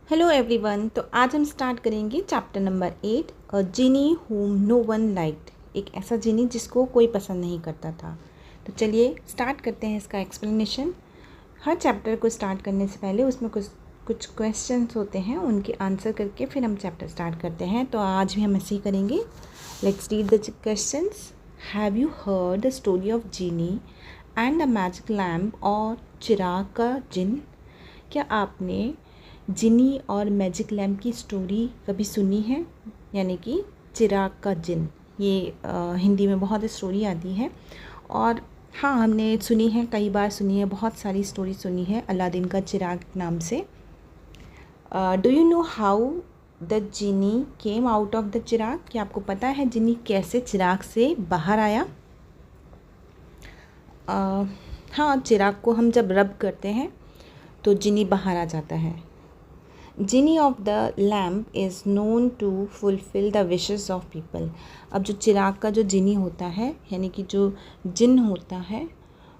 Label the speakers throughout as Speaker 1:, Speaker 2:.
Speaker 1: Hello everyone. तो आज हम स्टार्ट करेंगे चैप्टर नंबर 8, अ जिनी whom नो वन लाइक्ड। एक ऐसा जिनी जिसको कोई पसंद नहीं करता था। तो चलिए स्टार्ट करते हैं इसका एक्सप्लेनेशन। हर चैप्टर को स्टार्ट करने से पहले उसमें कुछ क्वेश्चंस होते हैं, उनके आंसर करके फिर हम चैप्टर स्टार्ट करते हैं। तो आज भी हम ऐसे ही करेंगे। Let's read the questions. Have you heard the story of genie and the magic lamp और चिराग का जिन? क्या आपने जिनी और मैजिक लैम्प की स्टोरी कभी सुनी है? यानी कि चिराग का जिन। ये हिंदी में बहुत स्टोरी आती है और हाँ, हमने सुनी है, कई बार सुनी है, बहुत सारी स्टोरी सुनी है अलादीन का चिराग नाम से। Do you know how the genie came out of the चिराग? क्या आपको पता है जिनी कैसे चिराग से बाहर आया? हाँ, चिराग को हम जब रब करते हैं तो जिनी बाहर आ जाता है। Genie of the lamp is known to fulfil the wishes of people. अब जो चिराग का जो जिनी होता है, यानी कि जो जिन होता है,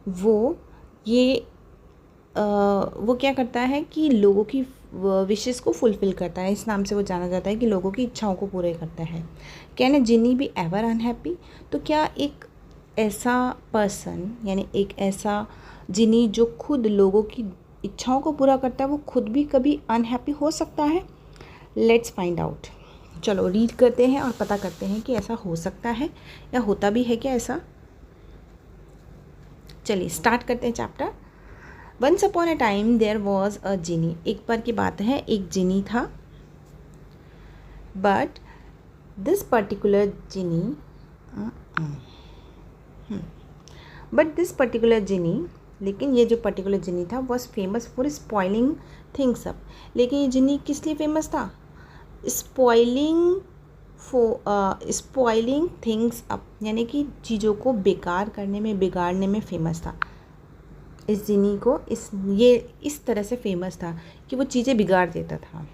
Speaker 1: वो क्या करता है कि लोगों की विशेस को फुलफ़िल करता है। इस नाम से वो जाना जाता है कि लोगों की इच्छाओं को पूरे करता है। Can a genie be ever unhappy? तो क्या एक ऐसा पर्सन, यानी एक ऐसा जिनी जो खुद लोगों की इच्छाओं को पूरा करता है, वो खुद भी कभी अनहैप्पी हो सकता है? Let's find out. चलो रीड करते हैं और पता करते हैं कि ऐसा हो सकता है या होता भी है क्या ऐसा। चलिए स्टार्ट करते हैं chapter. Once upon a time there was a genie. एक बार की बात है, एक जिनी था। बट दिस पर्टिकुलर जिनी लेकिन ये जो पर्टिकुलर जिनी था was famous for spoiling things up. लेकिन ये जिनी किस लिए फेमस था? स्पॉइलिंग थिंग्स अप, यानी कि चीज़ों को बेकार करने में, बिगाड़ने में फेमस था। इस जिनी को इस तरह से फेमस था कि वो चीज़ें बिगाड़ देता था।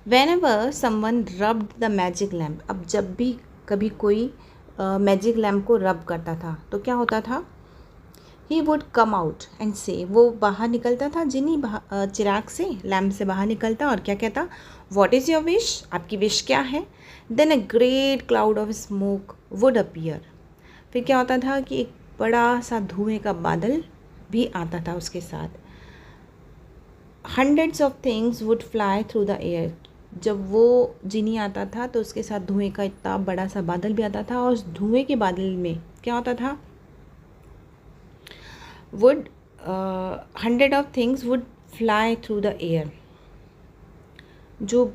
Speaker 1: Whenever someone rubbed the magic lamp, अब जब भी कभी कोई मैजिक लैम्प को रब करता था तो क्या होता था? He would come out and से, वो बाहर निकलता था, जिनी चिराग से, लैम्प से बाहर निकलता और क्या कहता? What is your wish? आपकी विश क्या है? Then a great cloud of smoke would appear. फिर क्या होता था कि एक बड़ा सा धुएं का बादल भी आता था उसके साथ। Hundreds of things would fly through the air. जब वो जिनी आता था तो उसके साथ धुएं का इतना बड़ा सा बादल भी आता था और उस धुएं के बादल में क्या होता था? Would 100 of things would fly through the air. जो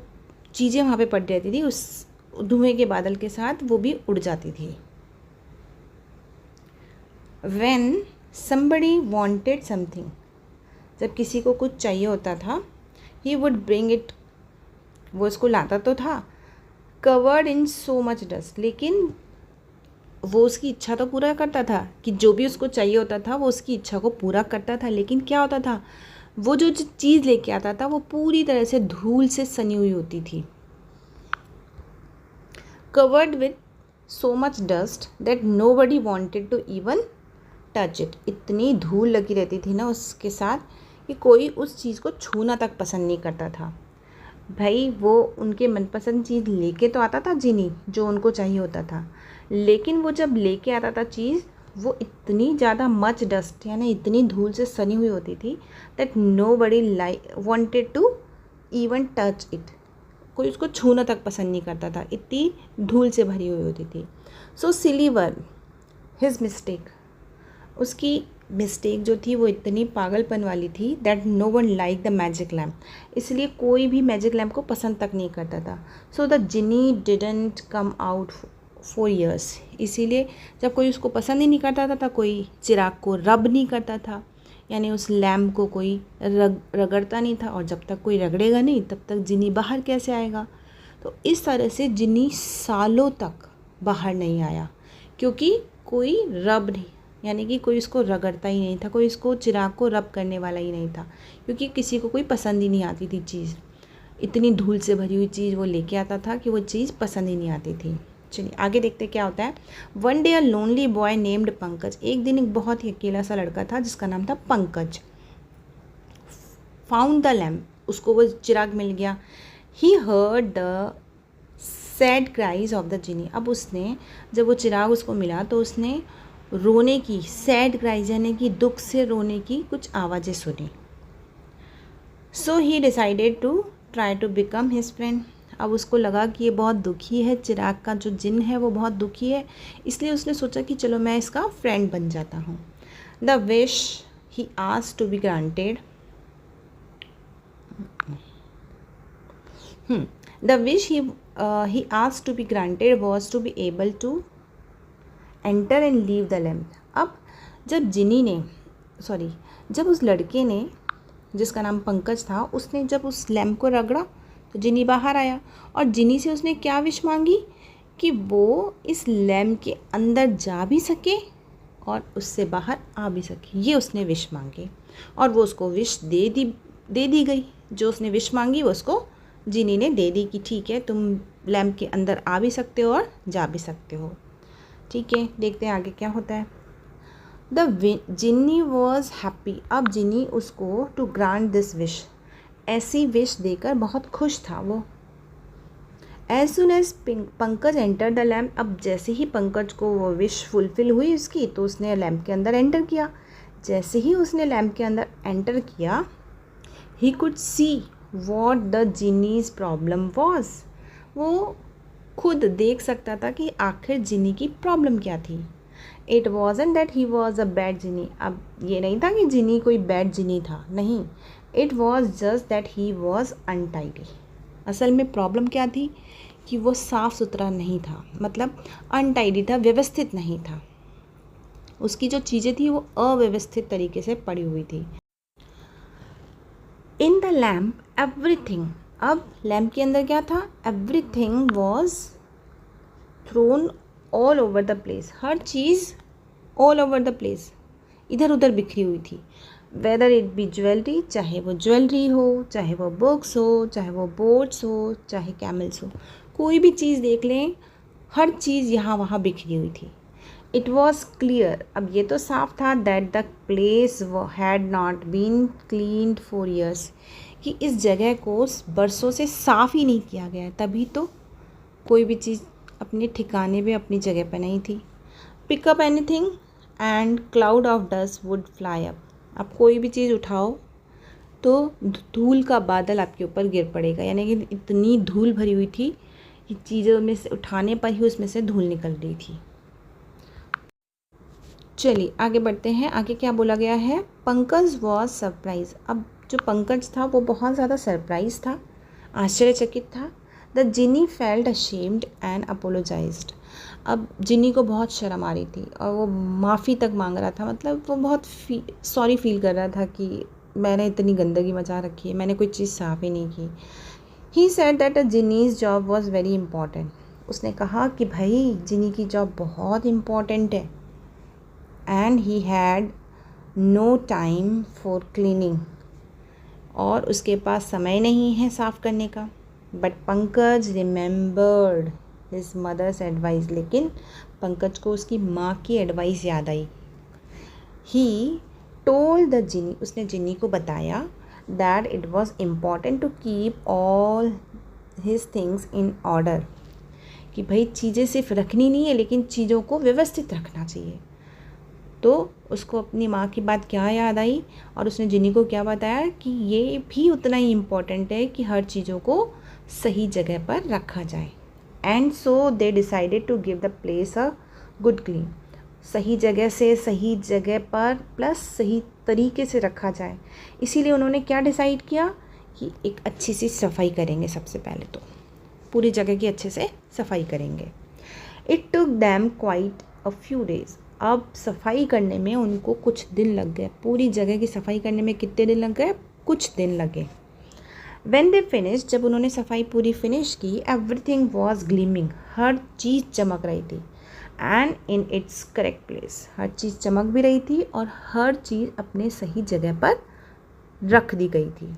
Speaker 1: चीज़ें वहाँ पे पड़ रहती थी उस धुएं के बादल के साथ वो भी उड़ जाती थी। When somebody wanted something, जब किसी को कुछ चाहिए होता था, he would bring it, वो उसको लाता तो था, covered in so much dust, लेकिन वो उसकी इच्छा तो पूरा करता था कि जो भी उसको चाहिए होता था वो उसकी इच्छा को पूरा करता था। लेकिन क्या होता था, वो जो चीज़ लेके आता था वो पूरी तरह से धूल से सनी हुई होती थी। covered with so much dust that nobody wanted to even touch it. इतनी धूल लगी रहती थी ना उसके साथ कि कोई उस चीज़ को छूना तक पसंद नहीं करता था। भाई वो उनके मनपसंद चीज़ लेके तो आता था जिनी, जो उनको चाहिए होता था, लेकिन वो जब लेके आता था चीज़, वो इतनी ज़्यादा मच डस्ट, यानी इतनी धूल से सनी हुई होती थी that nobody wanted to even touch it. कोई उसको छूना तक पसंद नहीं करता था, इतनी धूल से भरी हुई होती थी। सो सिलीवर हिज मिस्टेक, उसकी मिस्टेक जो थी वो इतनी पागलपन वाली थी that no one like the magic lamp, इसलिए कोई भी मैजिक लैम्प को पसंद तक नहीं करता था। सो the Jini didn't come out for years, इसीलिए जब कोई उसको पसंद ही नहीं करता था, कोई चिराग को रब नहीं करता था, यानी उस लैम्प को कोई रगड़ता नहीं था, और जब तक कोई रगड़ेगा नहीं तब तक जिनी बाहर कैसे आएगा? तो इस तरह से जिनी सालों तक बाहर नहीं आया, क्योंकि कोई रब नहीं, यानी कि कोई उसको रगड़ता ही नहीं था, कोई इसको चिराग को रब करने वाला ही नहीं था, क्योंकि किसी को कोई पसंद ही नहीं आती थी चीज़। इतनी धूल से भरी हुई चीज़ वो लेके आता था कि वो चीज़ पसंद ही नहीं आती थी। चलिए आगे देखते क्या होता है। One day a lonely boy named Pankaj, एक दिन एक बहुत ही अकेला सा लड़का था जिसका नाम था पंकज। फाउंड द लैम्प, उसको वो चिराग मिल गया। He heard the sad cries of the जिनी। अब उसने जब वो चिराग उसको मिला तो उसने रोने की, सैड क्राइज यानी कि दुख से रोने की कुछ आवाज़ें सुनी। So he decided to try to become his friend. अब उसको लगा कि ये बहुत दुखी है, चिराग का जो जिन है वो बहुत दुखी है, इसलिए उसने सोचा कि चलो मैं इसका फ्रेंड बन जाता हूँ। The wish he asked to be granted. The wish he asked to be granted was to be able to enter and leave the lamp. अब जब जब उस लड़के ने, जिसका नाम पंकज था, उसने जब उस लैम्प को रगड़ा तो जिनी बाहर आया और जिनी से उसने क्या विश मांगी कि वो इस लैम्प के अंदर जा भी सके और उससे बाहर आ भी सके। ये उसने विश मांगी और वो उसको विश दे दी गई। जो उसने विश मांगी वो उसको जिनी ने दे दी कि ठीक है, तुम लैम्प के अंदर आ भी सकते हो और जा भी सकते हो। ठीक है, देखते हैं आगे क्या होता है। The genie was happy. अब जिनी उसको टू ग्रांट दिस विश, ऐसी विश देकर बहुत खुश था वो। As soon as Pankaj enter the lamp. अब जैसे ही पंकज को वो विश फुलफिल हुई उसकी, तो उसने लैम्प के अंदर एंटर किया। जैसे ही उसने लैम्प के अंदर एंटर किया, he could see what the genie's problem was. वो खुद देख सकता था कि आखिर जिनी की प्रॉब्लम क्या थी। It wasn't that he was a bad genie. अब ये नहीं था कि जिनी कोई बैड जिनी था, नहीं। It was just that he was untidy. असल में प्रॉब्लम क्या थी कि वो साफ़ सुथरा नहीं था, मतलब अनटाइडी था, व्यवस्थित नहीं था। उसकी जो चीज़ें थी वो अव्यवस्थित तरीके से पड़ी हुई थी। In the lamp everything. अब लैम्प के अंदर क्या था? Everything was throne all over the place. हर चीज़ ऑल ओवर द प्लेस, इधर उधर बिखरी हुई थी। वेदर इट बी ज्वेलरी, चाहे वो ज्वेलरी हो, चाहे वो बुक्स हो, चाहे वो बोट्स हो, चाहे कैमल्स हो, कोई भी चीज़ देख लें, हर चीज़ यहाँ वहाँ बिखरी हुई थी। It was clear. अब ये तो साफ था that the place had not been cleaned for years, कि इस जगह को बरसों से साफ़ ही नहीं किया गया है, तभी तो कोई भी चीज़ अपने ठिकाने पे अपनी जगह पे नहीं थी। Pickup anything and cloud of dust would fly up. आप कोई भी चीज़ उठाओ तो धूल का बादल आपके ऊपर गिर पड़ेगा, यानी कि इतनी धूल भरी हुई थी कि चीज़ों में से उठाने पर ही उसमें से धूल निकल रही थी। चलिए आगे बढ़ते हैं। आगे क्या बोला गया है? Pankaj was surprise. अब जो पंकज था वो बहुत ज़्यादा सरप्राइज था, आश्चर्यचकित था। The Jini felt ashamed and apologised. अब जिनी को बहुत शर्म आ रही थी और वो माफ़ी तक मांग रहा था, मतलब वो बहुत सॉरी फील कर रहा था कि मैंने इतनी गंदगी मचा रखी है, मैंने कोई चीज़ साफ़ ही नहीं की। He said that a genie's job was very important. उसने कहा कि भाई जिनी की जॉब बहुत इम्पॉर्टेंट है। And he had no time for cleaning, और उसके पास समय नहीं है साफ़ करने का। But Pankaj remembered his mother's advice. लेकिन पंकज को उसकी माँ की एडवाइस याद आई। ही टोल्ड द जिनी। उसने जिनी को बताया that it was important to keep all his things in order, कि भाई चीज़ें सिर्फ रखनी नहीं है लेकिन चीज़ों को व्यवस्थित रखना चाहिए। तो उसको अपनी माँ की बात क्या याद आई और उसने जिनी को क्या बताया कि ये भी उतना ही इम्पॉर्टेंट है कि हर चीज़ों को सही जगह पर रखा जाए। And so they decided to give the place a good clean. सही जगह से सही जगह पर प्लस सही तरीके से रखा जाए, इसीलिए उन्होंने क्या डिसाइड किया कि एक अच्छी सी सफाई करेंगे। सबसे पहले तो पूरी जगह की अच्छे से सफाई करेंगे। It took them quite a few days. अब सफाई करने में उनको कुछ दिन लग गए। पूरी जगह की सफाई करने में कितने दिन लग गए? कुछ दिन लगे। व्हेन दे फिनिश, जब उन्होंने सफाई पूरी फिनिश की, एवरीथिंग वॉज ग्लीमिंग। हर चीज़ चमक रही थी। And in its correct place. हर चीज़ चमक भी रही थी और हर चीज़ अपने सही जगह पर रख दी गई थी।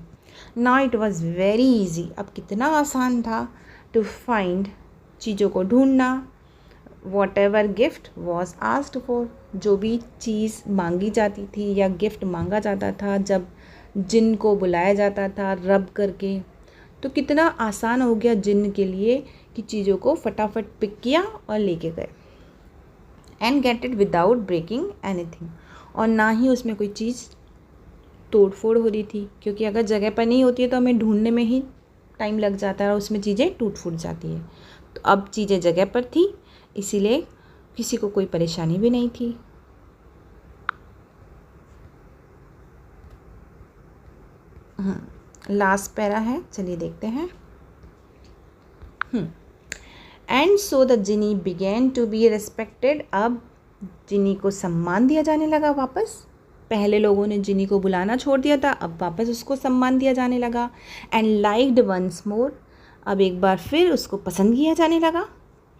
Speaker 1: Now it was very easy. अब कितना आसान था टू फाइंड, चीज़ों को ढूंढना। What ever gift was asked for. जो भी चीज़ मांगी जाती थी या गिफ्ट मांगा जाता था, जब जिन को बुलाया जाता था रब करके। तो कितना आसान हो गया जिन के लिए कि चीज़ों को फटाफट पिक किया और लेके गए, and get it without breaking anything. और ना ही उसमें कोई चीज़ तोड़ फोड़ हो रही थी, क्योंकि अगर जगह पर नहीं होती है तो हमें ढूंढने में ही टाइम लग जाता है और उसमें चीज़ें टूट फूट जाती है। तो अब चीज़ें जगह पर थी, इसीलिए किसी को कोई परेशानी भी नहीं थी। लास्ट पैरा है, चलिए देखते हैं। And so the genie began to be respected. अब जिनी को सम्मान दिया जाने लगा वापस। पहले लोगों ने जिनी को बुलाना छोड़ दिया था, अब वापस उसको सम्मान दिया जाने लगा। And liked once more. अब एक बार फिर उसको पसंद किया जाने लगा।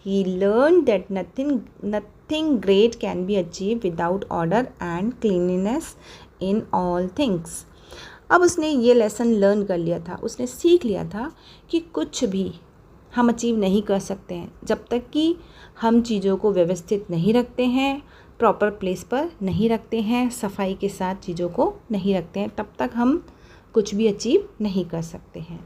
Speaker 1: He learn that nothing great can be achieve without order and cleanliness in all things. अब उसने ये लेसन लर्न कर लिया था, उसने सीख लिया था कि कुछ भी हम अचीव नहीं कर सकते हैं जब तक कि हम चीज़ों को व्यवस्थित नहीं रखते हैं, प्रॉपर प्लेस पर नहीं रखते हैं, सफाई के साथ चीज़ों को नहीं रखते हैं, तब तक हम कुछ भी अचीव नहीं कर सकते हैं।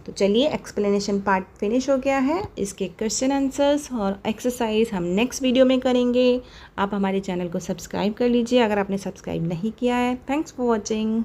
Speaker 1: तो चलिए, एक्सप्लेनेशन पार्ट फिनिश हो गया है। इसके क्वेश्चन आंसर्स और एक्सरसाइज हम नेक्स्ट वीडियो में करेंगे। आप हमारे चैनल को सब्सक्राइब कर लीजिए अगर आपने सब्सक्राइब नहीं किया है। Thanks for watching.